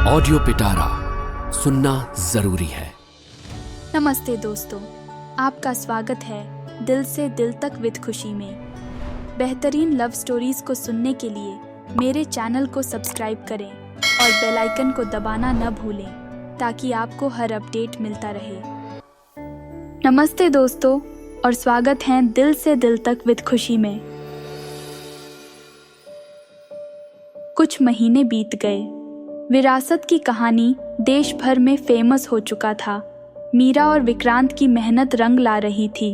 Audio पिटारा सुनना जरूरी है। नमस्ते दोस्तों, आपका स्वागत है दिल से दिल तक विद खुशी में। बेहतरीन लव स्टोरीज को सुनने के लिए मेरे चैनल को सब्सक्राइब करें और बेल आइकन को दबाना न भूलें ताकि आपको हर अपडेट मिलता रहे। नमस्ते दोस्तों और स्वागत है दिल से दिल तक विद खुशी में। कुछ महीने बीत गए। विरासत की कहानी देश भर में फेमस हो चुका था। मीरा और विक्रांत की मेहनत रंग ला रही थी।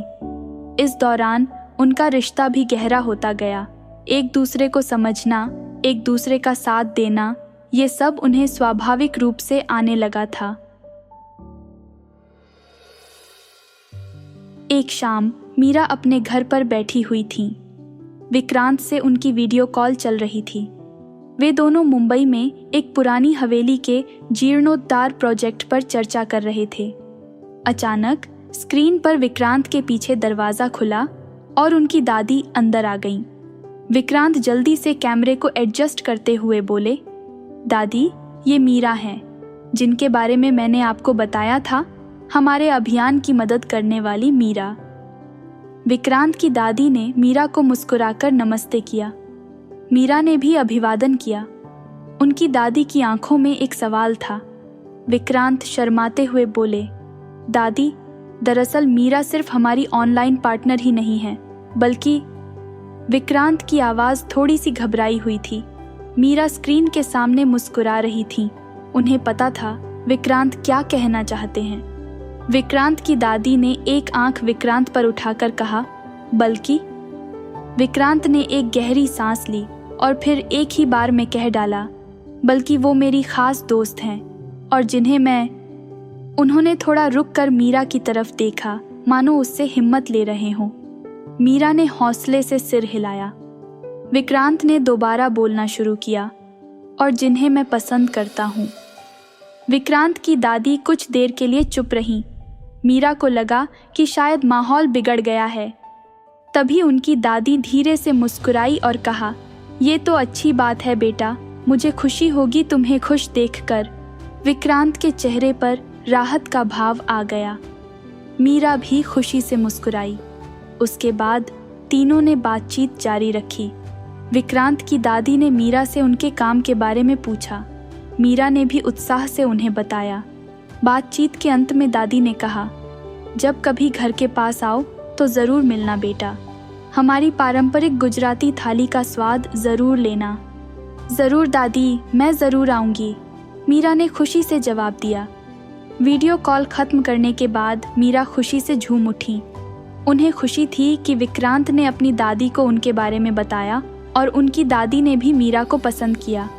इस दौरान उनका रिश्ता भी गहरा होता गया। एक दूसरे को समझना, एक दूसरे का साथ देना, ये सब उन्हें स्वाभाविक रूप से आने लगा था। एक शाम मीरा अपने घर पर बैठी हुई थी। विक्रांत से उनकी वीडियो कॉल चल रही थी। वे दोनों मुंबई में एक पुरानी हवेली के जीर्णोद्धार प्रोजेक्ट पर चर्चा कर रहे थे। अचानक स्क्रीन पर विक्रांत के पीछे दरवाज़ा खुला और उनकी दादी अंदर आ गईं। विक्रांत जल्दी से कैमरे को एडजस्ट करते हुए बोले, दादी, ये मीरा हैं, जिनके बारे में मैंने आपको बताया था, हमारे अभियान की मदद करने वाली मीरा। विक्रांत की दादी ने मीरा को मुस्कुराकर नमस्ते किया। मीरा ने भी अभिवादन किया। उनकी दादी की आंखों में एक सवाल था। विक्रांत शर्माते हुए बोले, दादी, दरअसल मीरा सिर्फ हमारी ऑनलाइन पार्टनर ही नहीं है, बल्कि। विक्रांत की आवाज़ थोड़ी सी घबराई हुई थी। मीरा स्क्रीन के सामने मुस्कुरा रही थी। उन्हें पता था विक्रांत क्या कहना चाहते हैं। विक्रांत की दादी ने एक आंख विक्रांत पर उठाकर कहा, बल्कि। विक्रांत ने एक गहरी सांस ली और फिर एक ही बार में कह डाला, बल्कि वो मेरी खास दोस्त हैं और जिन्हें मैं। उन्होंने थोड़ा रुक कर मीरा की तरफ देखा, मानो उससे हिम्मत ले रहे हों। मीरा ने हौसले से सिर हिलाया। विक्रांत ने दोबारा बोलना शुरू किया, और जिन्हें मैं पसंद करता हूँ। विक्रांत की दादी कुछ देर के लिए चुप रहीं। मीरा को लगा कि शायद माहौल बिगड़ गया है। तभी उनकी दादी धीरे से मुस्कुराई और कहा, ये तो अच्छी बात है बेटा, मुझे खुशी होगी तुम्हें खुश देखकर। विक्रांत के चेहरे पर राहत का भाव आ गया। मीरा भी खुशी से मुस्कुराई। उसके बाद तीनों ने बातचीत जारी रखी। विक्रांत की दादी ने मीरा से उनके काम के बारे में पूछा। मीरा ने भी उत्साह से उन्हें बताया। बातचीत के अंत में दादी ने कहा, जब कभी घर के पास आओ तो ज़रूर मिलना बेटा। हमारी पारंपरिक गुजराती थाली का स्वाद ज़रूर लेना। ज़रूर दादी, मैं ज़रूर आऊँगी, मीरा ने खुशी से जवाब दिया। वीडियो कॉल ख़त्म करने के बाद मीरा खुशी से झूम उठी। उन्हें खुशी थी कि विक्रांत ने अपनी दादी को उनके बारे में बताया और उनकी दादी ने भी मीरा को पसंद किया।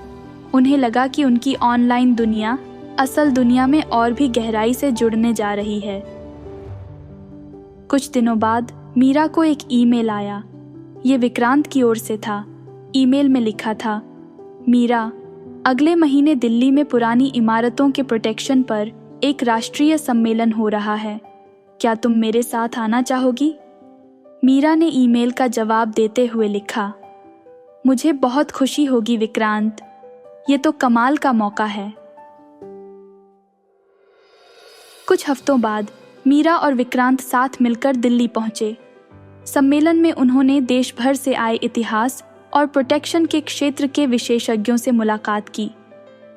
उन्हें लगा कि उनकी ऑनलाइन दुनिया असल दुनिया में और भी गहराई से जुड़ने जा रही है। कुछ दिनों बाद मीरा को एक ईमेल आया। ये विक्रांत की ओर से था। ईमेल में लिखा था, मीरा, अगले महीने दिल्ली में पुरानी इमारतों के प्रोटेक्शन पर एक राष्ट्रीय सम्मेलन हो रहा है। क्या तुम मेरे साथ आना चाहोगी? मीरा ने ईमेल का जवाब देते हुए लिखा, मुझे बहुत खुशी होगी विक्रांत, ये तो कमाल का मौका है। कुछ हफ्तों बाद मीरा और विक्रांत साथ मिलकर दिल्ली पहुंचे। सम्मेलन में उन्होंने देश भर से आए इतिहास और प्रोटेक्शन के क्षेत्र के विशेषज्ञों से मुलाकात की।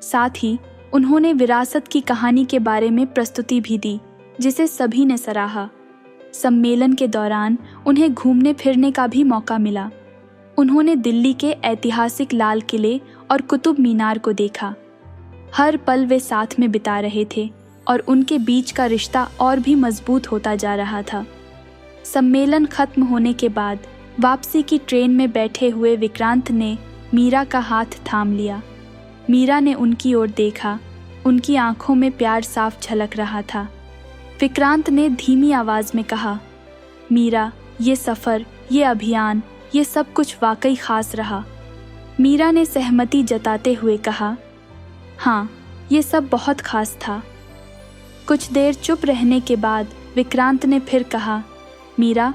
साथ ही उन्होंने विरासत की कहानी के बारे में प्रस्तुति भी दी, जिसे सभी ने सराहा। सम्मेलन के दौरान उन्हें घूमने फिरने का भी मौका मिला। उन्होंने दिल्ली के ऐतिहासिक लाल किले और कुतुब मीनार को देखा। हर पल वे साथ में बिता रहे थे और उनके बीच का रिश्ता और भी मजबूत होता जा रहा था। सम्मेलन खत्म होने के बाद वापसी की ट्रेन में बैठे हुए विक्रांत ने मीरा का हाथ थाम लिया। मीरा ने उनकी ओर देखा। उनकी आंखों में प्यार साफ झलक रहा था। विक्रांत ने धीमी आवाज़ में कहा, मीरा, ये सफ़र, ये अभियान, ये सब कुछ वाकई ख़ास रहा। मीरा ने सहमति जताते हुए कहा, हाँ, ये सब बहुत ख़ास था। कुछ देर चुप रहने के बाद विक्रांत ने फिर कहा, मीरा,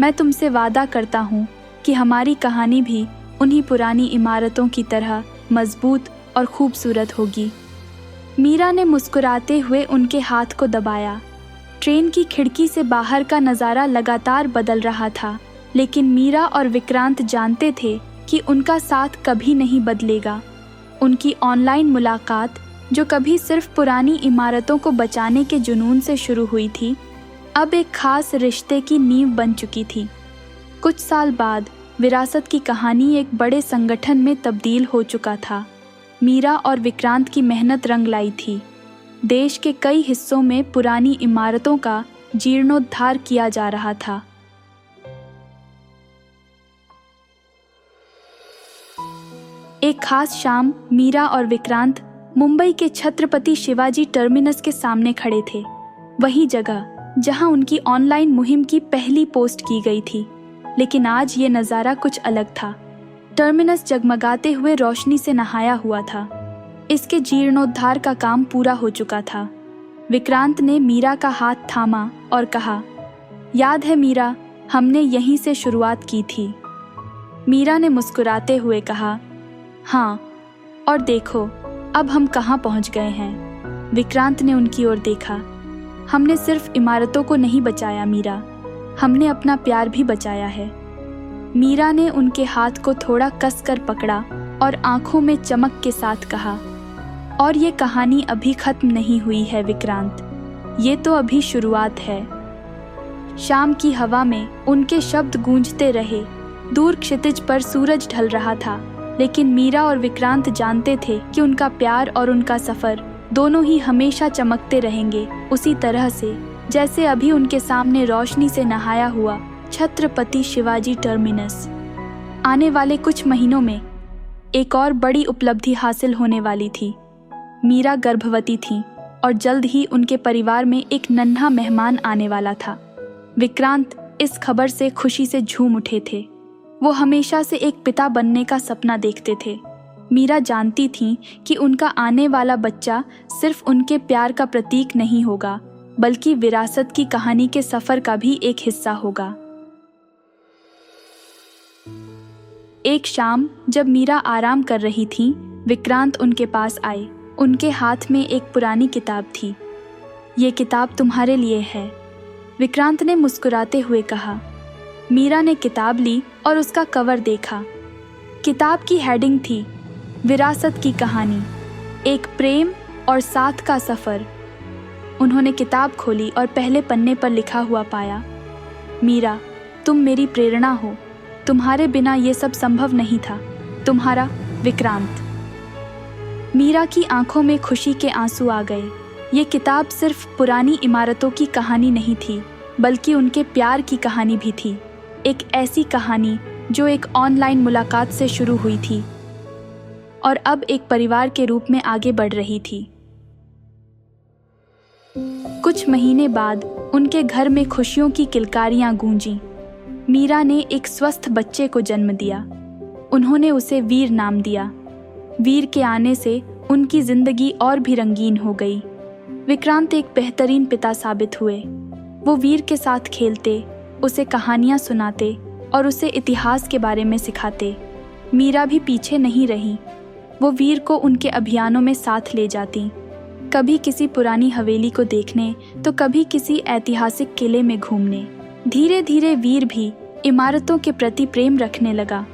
मैं तुमसे वादा करता हूँ कि हमारी कहानी भी उन्हीं पुरानी इमारतों की तरह मजबूत और खूबसूरत होगी। मीरा ने मुस्कुराते हुए उनके हाथ को दबाया। ट्रेन की खिड़की से बाहर का नज़ारा लगातार बदल रहा था, लेकिन मीरा और विक्रांत जानते थे कि उनका साथ कभी नहीं बदलेगा। उनकी ऑनलाइन मुलाकात, जो कभी सिर्फ पुरानी इमारतों को बचाने के जुनून से शुरू हुई थी, अब एक खास रिश्ते की नींव बन चुकी थी। कुछ साल बाद विरासत की कहानी एक बड़े संगठन में तब्दील हो चुका था। मीरा और विक्रांत की मेहनत रंग लाई थी। देश के कई हिस्सों में पुरानी इमारतों का जीर्णोद्धार किया जा रहा था। एक खास शाम मीरा और विक्रांत मुंबई के छत्रपति शिवाजी टर्मिनस के सामने खड़े थे, वही जगह जहां उनकी ऑनलाइन मुहिम की पहली पोस्ट की गई थी। लेकिन आज ये नज़ारा कुछ अलग था। टर्मिनस जगमगाते हुए रोशनी से नहाया हुआ था। इसके जीर्णोद्धार का काम पूरा हो चुका था। विक्रांत ने मीरा का हाथ थामा और कहा, याद है मीरा, हमने यहीं से शुरुआत की थी। मीरा ने मुस्कुराते हुए कहा, हाँ, और देखो अब हम कहाँ पहुँच गए हैं। विक्रांत ने उनकी ओर देखा। हमने सिर्फ इमारतों को नहीं बचाया मीरा, हमने अपना प्यार भी बचाया है। मीरा ने उनके हाथ को थोड़ा कसकर पकड़ा और आंखों में चमक के साथ कहा, और ये कहानी अभी खत्म नहीं हुई है विक्रांत, ये तो अभी शुरुआत है। शाम की हवा में उनके शब्द गूंजते रहे। दूर क्षितिज पर सूरज ढल रहा था, लेकिन मीरा और विक्रांत जानते थे कि उनका प्यार और उनका सफ़र दोनों ही हमेशा चमकते रहेंगे, उसी तरह से जैसे अभी उनके सामने रोशनी से नहाया हुआ छत्रपति शिवाजी टर्मिनस। आने वाले कुछ महीनों में एक और बड़ी उपलब्धि हासिल होने वाली थी। मीरा गर्भवती थी और जल्द ही उनके परिवार में एक नन्हा मेहमान आने वाला था। विक्रांत इस खबर से खुशी से झूम उठे थे। वो हमेशा से एक पिता बनने का सपना देखते थे। मीरा जानती थी कि उनका आने वाला बच्चा सिर्फ उनके प्यार का प्रतीक नहीं होगा, बल्कि विरासत की कहानी के सफ़र का भी एक हिस्सा होगा। एक शाम जब मीरा आराम कर रही थी, विक्रांत उनके पास आए। उनके हाथ में एक पुरानी किताब थी। ये किताब तुम्हारे लिए है, विक्रांत ने मुस्कुराते हुए कहा। मीरा ने किताब ली और उसका कवर देखा। किताब की हेडिंग थी, विरासत की कहानी, एक प्रेम और साथ का सफ़र। उन्होंने किताब खोली और पहले पन्ने पर लिखा हुआ पाया, मीरा, तुम मेरी प्रेरणा हो, तुम्हारे बिना ये सब संभव नहीं था। तुम्हारा विक्रांत। मीरा की आंखों में खुशी के आंसू आ गए। ये किताब सिर्फ पुरानी इमारतों की कहानी नहीं थी, बल्कि उनके प्यार की कहानी भी थी। एक ऐसी कहानी जो एक ऑनलाइन मुलाकात से शुरू हुई थी और अब एक परिवार के रूप में आगे बढ़ रही थी। कुछ महीने बाद उनके घर में खुशियों की किलकारियां गूंजी। मीरा ने एक स्वस्थ बच्चे को जन्म दिया। उन्होंने उसे वीर नाम दिया। वीर के आने से उनकी जिंदगी और भी रंगीन हो गई। विक्रांत एक बेहतरीन पिता साबित हुए। वो वीर के साथ खेलते, उसे कहानियाँ सुनाते और उसे इतिहास के बारे में सिखाते। मीरा भी पीछे नहीं रही। वो वीर को उनके अभियानों में साथ ले जाती, कभी किसी पुरानी हवेली को देखने तो कभी किसी ऐतिहासिक किले में घूमने। धीरे धीरे वीर भी इमारतों के प्रति प्रेम रखने लगा।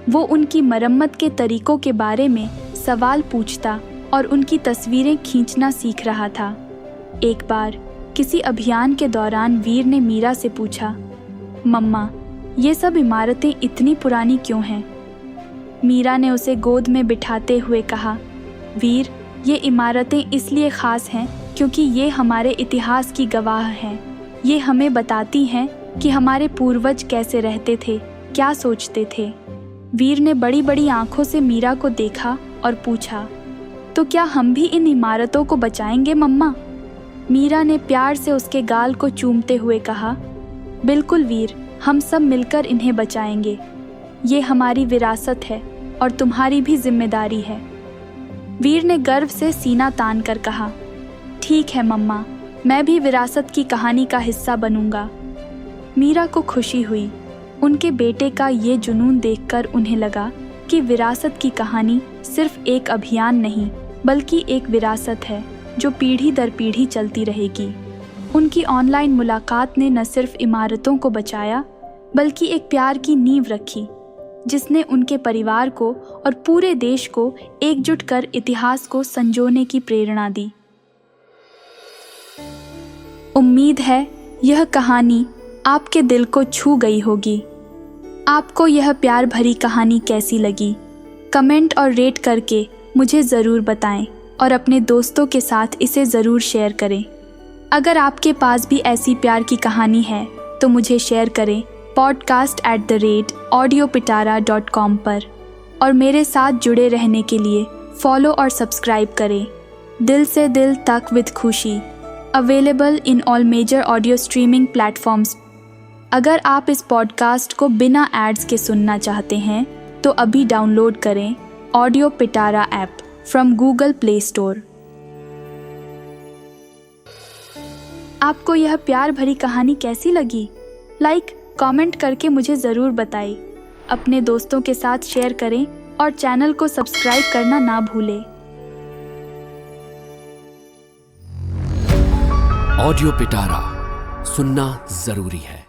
वो उनकी मरम्मत के तरीकों के बारे में सवाल पूछता और उनकी तस्वीरें खींचना सीख रहा था। एक बार किसी अभियान के दौरान वीर ने मीरा से पूछा, मम्मा, ये सब इमारतें इतनी पुरानी क्यों हैं? मीरा ने उसे गोद में बिठाते हुए कहा, वीर, ये इमारतें इसलिए ख़ास हैं क्योंकि ये हमारे इतिहास की गवाह हैं। ये हमें बताती हैं कि हमारे पूर्वज कैसे रहते थे, क्या सोचते थे। वीर ने बड़ी बड़ी आंखों से मीरा को देखा और पूछा, तो क्या हम भी इन इमारतों को बचाएंगे मम्मा? मीरा ने प्यार से उसके गाल को चूमते हुए कहा, बिल्कुल वीर, हम सब मिलकर इन्हें बचाएंगे। ये हमारी विरासत है और तुम्हारी भी जिम्मेदारी है। वीर ने गर्व से सीना तान कर कहा, ठीक है मम्मा, मैं भी विरासत की कहानी का हिस्सा बनूंगा। मीरा को खुशी हुई। उनके बेटे का ये जुनून देखकर उन्हें लगा कि विरासत की कहानी सिर्फ एक अभियान नहीं, बल्कि एक विरासत है जो पीढ़ी दर पीढ़ी चलती रहेगी। उनकी ऑनलाइन मुलाकात ने न सिर्फ इमारतों को बचाया बल्कि एक प्यार की नींव रखी जिसने उनके परिवार को और पूरे देश को एकजुट कर इतिहास को संजोने की प्रेरणा दी। उम्मीद है यह कहानी आपके दिल को छू गई होगी। आपको यह प्यार भरी कहानी कैसी लगी? कमेंट और रेट करके मुझे ज़रूर बताएं और अपने दोस्तों के साथ इसे ज़रूर शेयर करें। अगर आपके पास भी ऐसी प्यार की कहानी है तो मुझे शेयर करें podcast@audiopitara.com पर। और मेरे साथ जुड़े रहने के लिए फॉलो और सब्सक्राइब करें। दिल से दिल तक विद खुशी, available in all major audio streaming platforms. अगर आप इस पॉडकास्ट को बिना एड्स के सुनना चाहते हैं तो अभी डाउनलोड करें audio Pitara app from Google play store. आपको यह प्यार भरी कहानी कैसी लगी? कमेंट करके मुझे ज़रूर बताएं। अपने दोस्तों के साथ शेयर करें और चैनल को सब्सक्राइब करना ना भूलें। ऑडियो पिटारा सुनना जरूरी है।